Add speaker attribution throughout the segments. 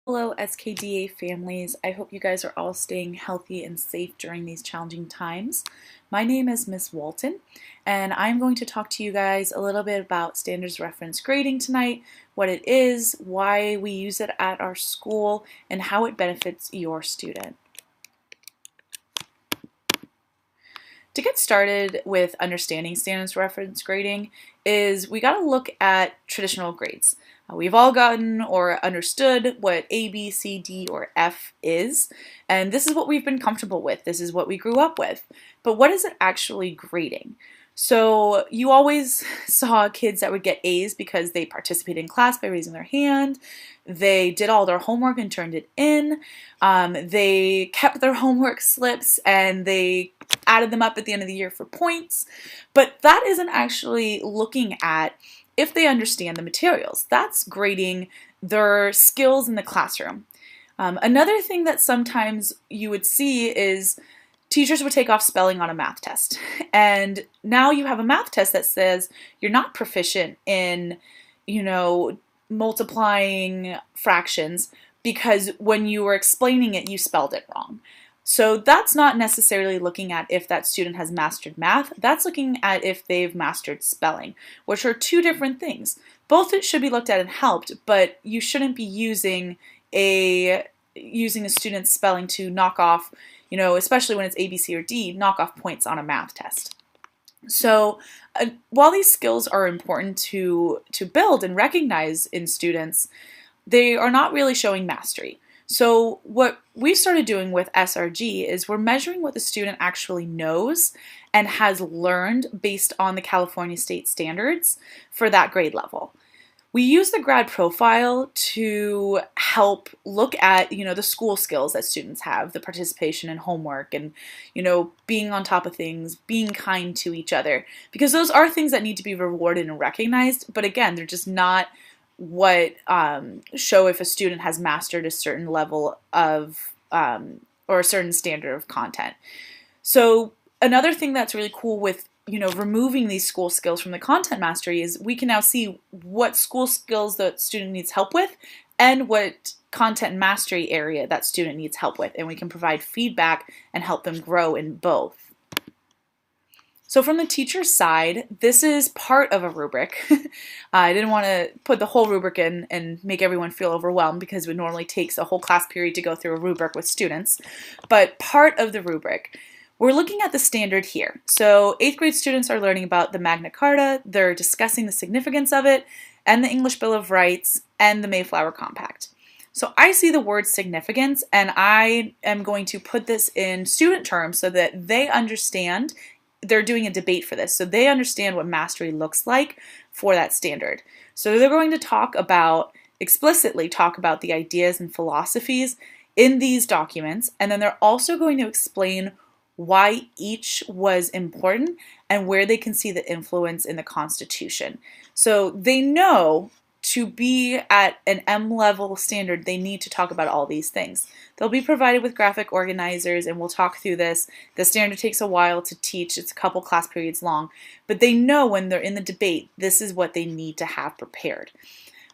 Speaker 1: Hello, SKDA families. I hope you guys are all staying healthy and safe during these challenging times. My name is Miss Walton, and I'm going to talk to you guys a little bit about standards reference grading tonight, what it is, why we use it at our school, and how it benefits your student. To get started with understanding standards reference grading is we got to look at traditional grades. We've all gotten or understood what A, B, C, D, or F is, and this is what we've been comfortable with. This is what we grew up with. But what is it actually grading? So you always saw kids that would get A's because they participated in class by raising their hand, they did all their homework and turned it in, they kept their homework slips and they added them up at the end of the year for points. But that isn't actually looking at if they understand the materials. That's grading their skills in the classroom. Another thing that sometimes you would see is teachers would take off spelling on a math test. And now you have a math test that says you're not proficient in, multiplying fractions because when you were explaining it, you spelled it wrong. So that's not necessarily looking at if that student has mastered math, that's looking at if they've mastered spelling, which are two different things. Both should be looked at and helped, but you shouldn't be using a student's spelling to knock off, especially when it's A, B, C, or D, knock off points on a math test. So while these skills are important to build and recognize in students, they are not really showing mastery. So what we started doing with SRG is we're measuring what the student actually knows and has learned based on the California state standards for that grade level. We use the grad profile to help look at, the school skills that students have, the participation in homework and, being on top of things, being kind to each other, because those are things that need to be rewarded and recognized. But again, they're just not what show if a student has mastered a certain level of or a certain standard of content. So another thing that's really cool with removing these school skills from the content mastery is we can now see what school skills the student needs help with and what content mastery area that student needs help with, and we can provide feedback and help them grow in both. So from the teacher's side, this is part of a rubric. I didn't want to put the whole rubric in and make everyone feel overwhelmed because it normally takes a whole class period to go through a rubric with students. But part of the rubric, we're looking at the standard here. So 8th grade students are learning about the Magna Carta, they're discussing the significance of it, and the English Bill of Rights, and the Mayflower Compact. So I see the word significance, and I am going to put this in student terms so that they understand. They're doing a debate for this, so they understand what mastery looks like for that standard. So they're going to explicitly talk about the ideas and philosophies in these documents, and then they're also going to explain why each was important and where they can see the influence in the Constitution. So they know to be at an M-level standard, they need to talk about all these things. They'll be provided with graphic organizers, and we'll talk through this. The standard takes a while to teach. It's a couple class periods long. But they know when they're in the debate, this is what they need to have prepared.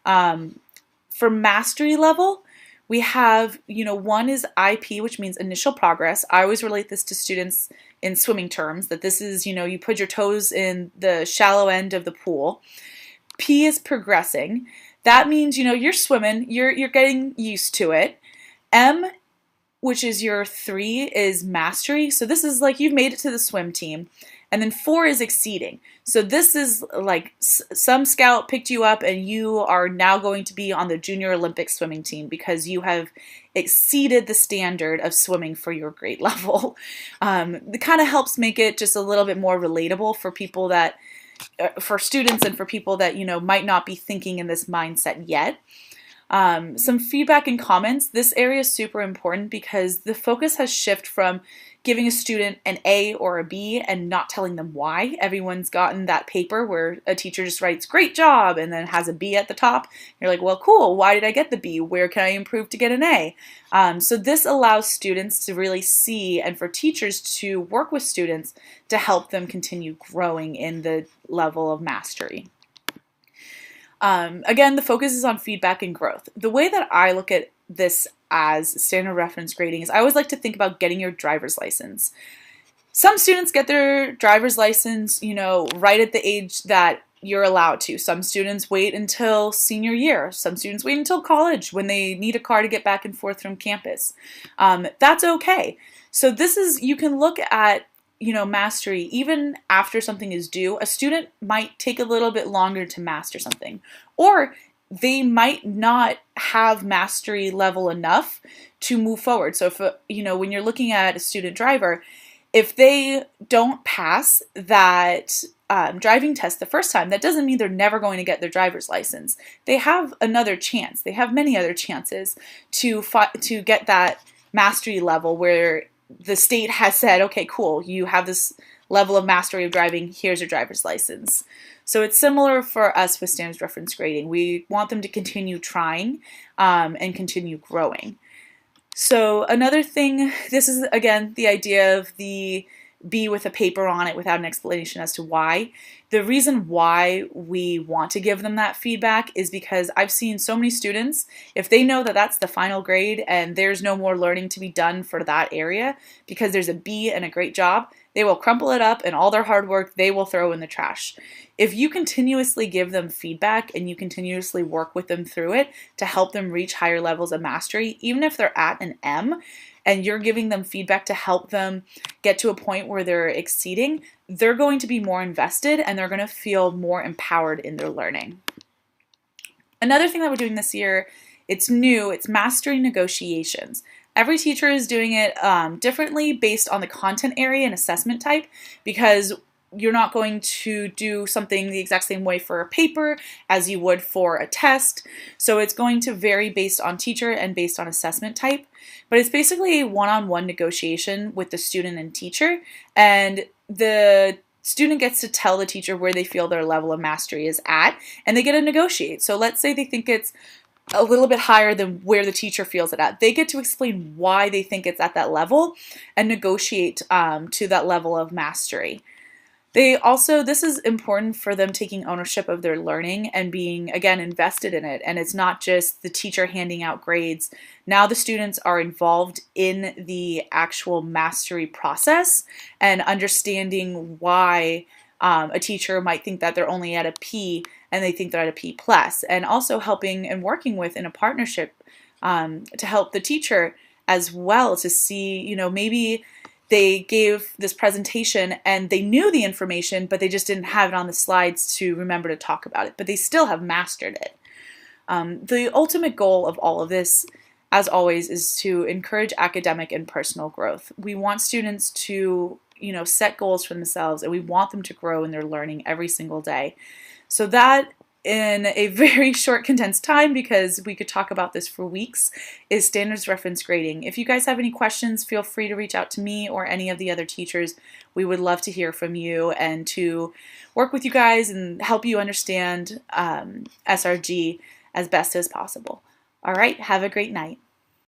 Speaker 1: For mastery level, we have, one is IP, which means initial progress. I always relate this to students in swimming terms, that this is, you put your toes in the shallow end of the pool. P is progressing. That means, you're swimming, you're getting used to it. M, which is your 3, is mastery. So this is like you've made it to the swim team. And then 4 is exceeding. So this is like some scout picked you up and you are now going to be on the Junior Olympic swimming team because you have exceeded the standard of swimming for your grade level. It kind of helps make it just a little bit more relatable for people that for students and for people that, might not be thinking in this mindset yet. Some feedback and comments. This area is super important because the focus has shifted from giving a student an A or a B and not telling them why. Everyone's gotten that paper where a teacher just writes, "Great job," and then has a B at the top. You're like, well, cool. Why did I get the B? Where can I improve to get an A? So this allows students to really see and for teachers to work with students to help them continue growing in the level of mastery. Again, the focus is on feedback and growth. The way that I look at this as standard reference grading is I always like to think about getting your driver's license. Some students get their driver's license, right at the age that you're allowed to. Some students wait until senior year. Some students wait until college when they need a car to get back and forth from campus. That's okay. So you can look at, mastery even after something is due. A student might take a little bit longer to master something, or they might not have mastery level enough to move forward. So if, when you're looking at a student driver, if they don't pass that driving test the first time, that doesn't mean they're never going to get their driver's license. They have another chance. They have many other chances to get that mastery level where the state has said, okay, cool, you have this level of mastery of driving, here's your driver's license. So it's similar for us with standards reference grading. We want them to continue trying and continue growing. So another thing, this is again the idea of the B with a paper on it without an explanation as to why. The reason why we want to give them that feedback is because I've seen so many students, if they know that that's the final grade and there's no more learning to be done for that area because there's a B and a great job, they will crumple it up and all their hard work they will throw in the trash. If you continuously give them feedback and you continuously work with them through it to help them reach higher levels of mastery, even if they're at an M, and you're giving them feedback to help them get to a point where they're exceeding, they're going to be more invested and they're going to feel more empowered in their learning. Another thing that we're doing this year, it's new, it's mastery negotiations. Every teacher is doing it differently based on the content area and assessment type, because you're not going to do something the exact same way for a paper as you would for a test. So it's going to vary based on teacher and based on assessment type. But it's basically a one-on-one negotiation with the student and teacher. And the student gets to tell the teacher where they feel their level of mastery is at, and they get to negotiate. So let's say they think it's a little bit higher than where the teacher feels it at. They get to explain why they think it's at that level and negotiate to that level of mastery. This is important for them taking ownership of their learning and being, again, invested in it. And it's not just the teacher handing out grades. Now the students are involved in the actual mastery process and understanding why a teacher might think that they're only at a P and they think they're at a P+. And also helping and working with in a partnership to help the teacher as well to see, maybe they gave this presentation and they knew the information, but they just didn't have it on the slides to remember to talk about it, but they still have mastered it. The ultimate goal of all of this, as always, is to encourage academic and personal growth. We want students to, set goals for themselves, and we want them to grow in their learning every single day. So that, in a very short condensed time, because we could talk about this for weeks, is standards reference grading. If you guys have any questions, feel free to reach out to me or any of the other teachers. We would love to hear from you and to work with you guys and help you understand SRG as best as possible. All right, have a great night.